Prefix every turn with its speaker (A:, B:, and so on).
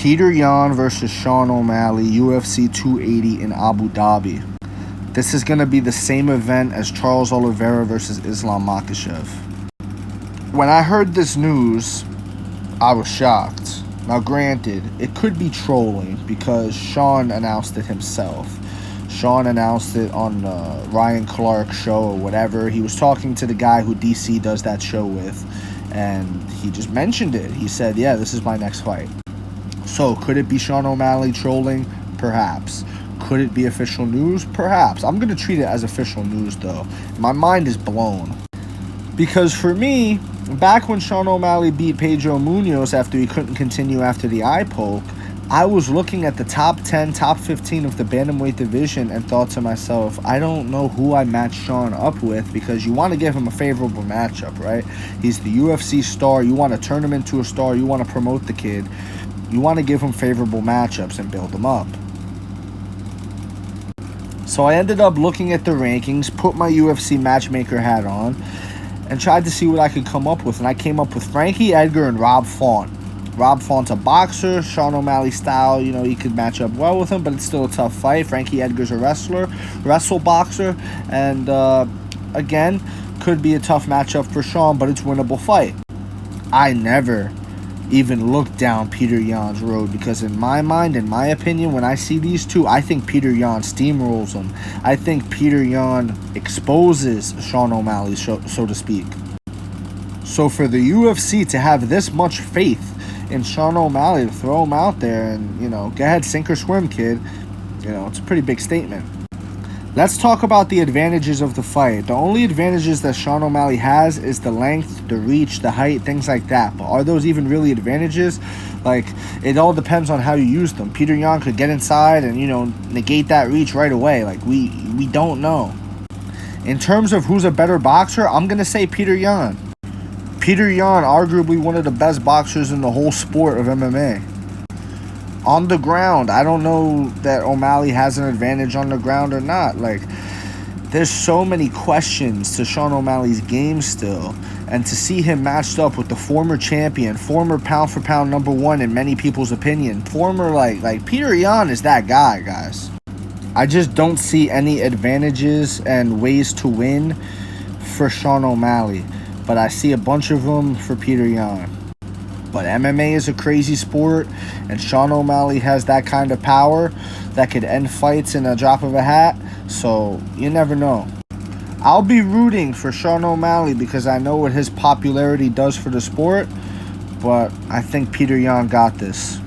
A: Petr Yan versus Sean O'Malley, UFC 280 in Abu Dhabi. This is going to be the same event as Charles Oliveira versus Islam Makhachev. When I heard this news, I was shocked. Now granted, it could be trolling because Sean announced it himself. Sean announced it on Ryan Clark's show or whatever. He was talking to the guy who DC does that show with, and he just mentioned it. He said, yeah, this is my next fight. So could it be Sean O'Malley trolling? Perhaps. Could it be official news? Perhaps. I'm going to treat it as official news, though. My mind is blown. Because for me, back when Sean O'Malley beat Pedro Munoz after he couldn't continue after the eye poke, I was looking at the top 10, top 15 of the bantamweight division and thought to myself, I don't know who I match Sean up with, because you want to give him a favorable matchup, right? He's the UFC star. You want to turn him into a star. You want to promote the kid. You want to give him favorable matchups and build him up. So I ended up looking at the rankings, put my UFC matchmaker hat on, and tried to see what I could come up with. And I came up with Frankie Edgar and Rob Font. Rob Font's a boxer. Sean O'Malley style, you know, he could match up well with him, but it's still a tough fight. Frankie Edgar's a wrestle boxer, and again, could be a tough matchup for Sean, but it's a winnable fight. I never even look down Petr Yan's road, because in my mind, in my opinion, when I see these two, I think Petr Yan steamrolls him. I think Petr Yan exposes Sean O'Malley, so to speak. So for the UFC to have this much faith in Sean O'Malley, to throw him out there and, you know, go ahead, sink or swim, kid, you know, it's a pretty big statement. Let's talk about the advantages of the fight. The only advantages that Sean O'Malley has is the length, the reach, the height, things like that. But are those even really advantages? Like, it all depends on how you use them. Petr Yan could get inside and, you know, negate that reach right away. Like, we don't know. In terms of who's a better boxer, I'm going to say Petr Yan. Petr Yan, arguably one of the best boxers in the whole sport of MMA. On the ground, I don't know that O'Malley has an advantage on the ground or not. Like, there's so many questions to Sean O'Malley's game still. And to see him matched up with the former champion, former pound-for-pound #1 in many people's opinion, former, like Petr Yan is that guy, guys. I just don't see any advantages and ways to win for Sean O'Malley. But I see a bunch of them for Petr Yan. But MMA is a crazy sport, and Sean O'Malley has that kind of power that could end fights in a drop of a hat, so you never know. I'll be rooting for Sean O'Malley because I know what his popularity does for the sport, but I think Petr Yan got this.